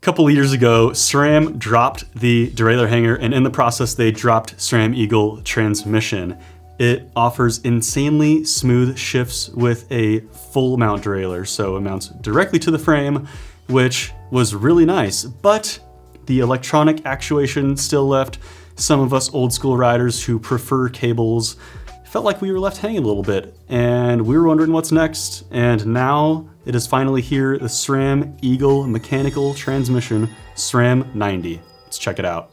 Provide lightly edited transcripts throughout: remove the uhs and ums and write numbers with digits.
couple years ago, SRAM dropped the derailleur hanger, and in the process, they dropped SRAM Eagle transmission. It offers insanely smooth shifts with a full mount derailleur, so it mounts directly to the frame, which was really nice, but the electronic actuation still left some of us old school riders who prefer cables felt like we were left hanging a little bit, and we were wondering what's next, and now it is finally here, the SRAM Eagle mechanical transmission, SRAM 90. Let's check it out.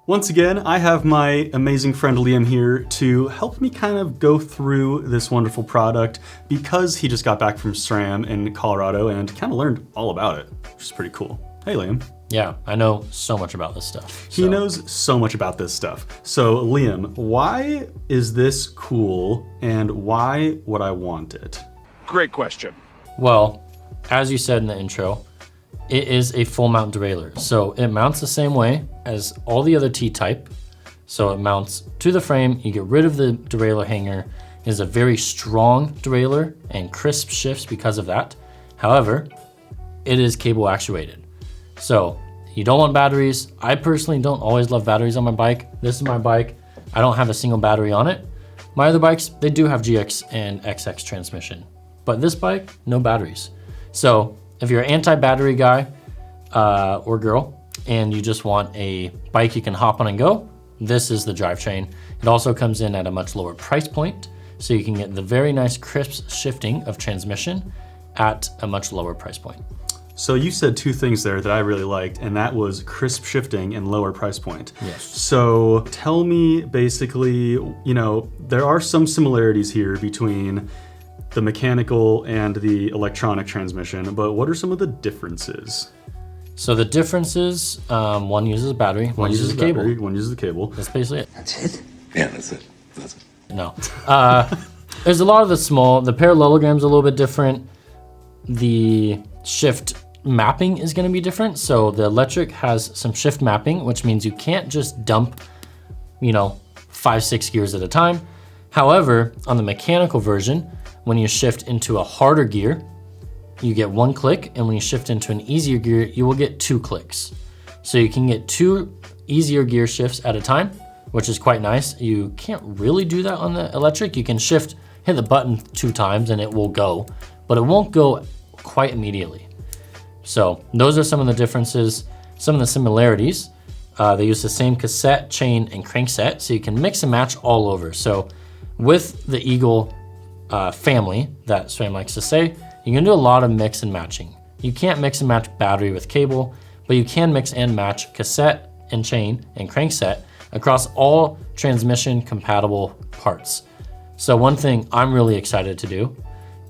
Once again, I have my amazing friend Liam here to help me kind of go through this wonderful product because he just got back from SRAM in Colorado and kind of learned all about it, which is pretty cool. Hey, Liam. Yeah, I know so much about this stuff. He knows so much about this stuff. So Liam, why is this cool and why would I want it? Great question. Well, as you said in the intro, it is a full mount derailleur. So it mounts the same way as all the other T-type. So it mounts to the frame, you get rid of the derailleur hanger. It is a very strong derailleur and crisp shifts because of that. However, it is cable actuated. So you don't want batteries. I personally don't always love batteries on my bike. This is my bike. I don't have a single battery on it. My other bikes, they do have GX and XX transmission, but this bike, no batteries. So if you're an anti-battery guy or girl, and you just want a bike you can hop on and go, this is the drivetrain. It also comes in at a much lower price point, so you can get the very nice crisp shifting of transmission at a much lower price point. So you said two things there that I really liked, and that was crisp shifting and lower price point. Yes. So tell me basically, you know, there are some similarities here between the mechanical and the electronic transmission, but what are some of the differences? So the differences, one uses a battery, one uses a cable. One uses the cable. That's basically it. That's it? Yeah, that's it. That's it. No. There's a lot of the parallelogram's a little bit different. The shift mapping is gonna be different. So the electric has some shift mapping, which means you can't just dump, 5-6 gears at a time. However, on the mechanical version, when you shift into a harder gear, you get 1 click, and when you shift into an easier gear, you will get 2 clicks. So you can get 2 easier gear shifts at a time, which is quite nice. You can't really do that on the electric. You can hit the button 2 times and it will go, but it won't go quite immediately. So those are some of the differences. Some of the similarities, they use the same cassette, chain, and crankset, so you can mix and match all over. So with the Eagle family that SRAM likes to say, you can do a lot of mix and matching. You can't mix and match battery with cable, but you can mix and match cassette and chain and crankset across all transmission compatible parts. So one thing I'm really excited to do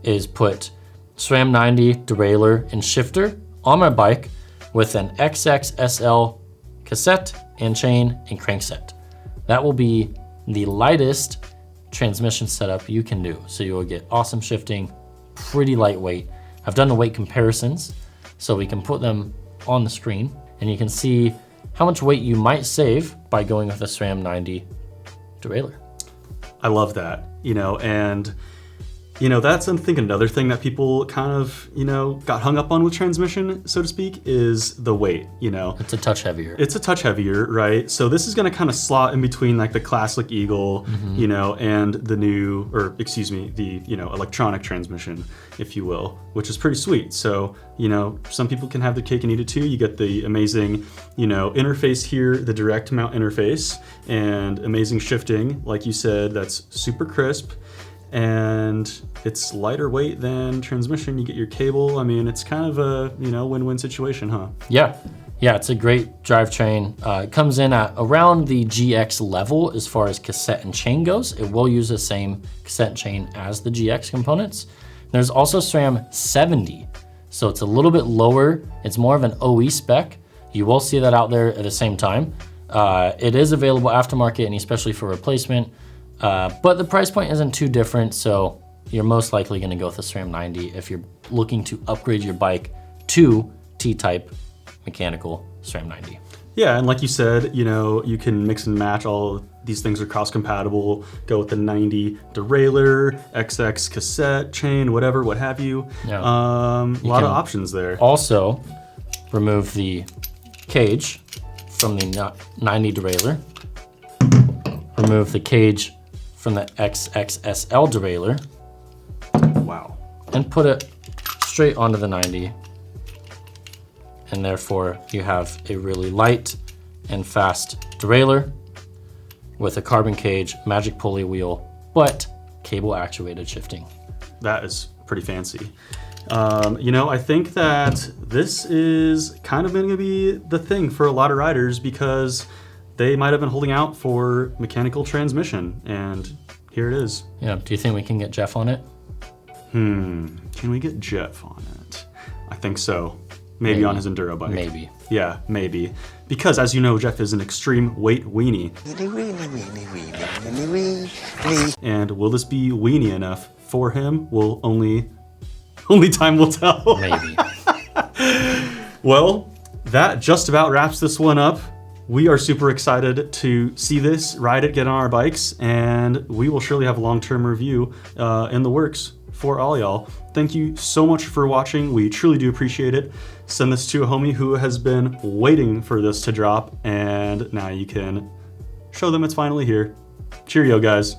is put SRAM 90 derailleur and shifter on my bike with an XXSL cassette and chain and crankset. That will be the lightest transmission setup you can do. So you will get awesome shifting, pretty lightweight. I've done the weight comparisons, so we can put them on the screen and you can see how much weight you might save by going with a SRAM 90 derailleur. I love that, and that's, I think, another thing that people kind of, got hung up on with transmission, so to speak, is the weight, It's a touch heavier. It's a touch heavier, right? So this is gonna kind of slot in between like the classic Eagle, and the new, the, electronic transmission, if you will, which is pretty sweet. So, some people can have their cake and eat it too. You get the amazing, interface here, the direct mount interface, and amazing shifting, like you said, that's super crisp. And it's lighter weight than transmission. You get your cable. I mean, it's kind of a, win-win situation, huh? Yeah, it's a great drivetrain. It comes in at around the GX level as far as cassette and chain goes. It will use the same cassette and chain as the GX components. There's also SRAM 70, so it's a little bit lower. It's more of an OE spec. You will see that out there at the same time. It is available aftermarket and especially for replacement. But the price point isn't too different, so you're most likely gonna go with the SRAM 90 if you're looking to upgrade your bike to T-type mechanical SRAM 90. Yeah, and like you said, you know, you can mix and match. All these things are cross compatible. Go with the 90 derailleur, XX cassette chain, whatever, what have you. Yeah. A lot of options there. Also, remove the cage from the 90 derailleur. Remove the cage from the XXSL derailleur. Wow. And put it straight onto the 90. And therefore you have a really light and fast derailleur with a carbon cage, magic pulley wheel, but cable actuated shifting. That is pretty fancy. You know, I think that this is kind of going to be the thing for a lot of riders because they might have been holding out for mechanical transmission, and here it is. Yeah. Do you think we can get Jeff on it? Can we get Jeff on it? I think so. Maybe on his enduro bike. Maybe. Yeah, maybe. Because as you know, Jeff is an extreme weight weenie. And will this be weenie enough for him? Will only time will tell. Maybe. Well, that just about wraps this one up. We are super excited to see this, ride it, get on our bikes, and we will surely have a long-term review in the works for all y'all. Thank you so much for watching. We truly do appreciate it. Send this to a homie who has been waiting for this to drop, and now you can show them it's finally here. Cheerio, guys.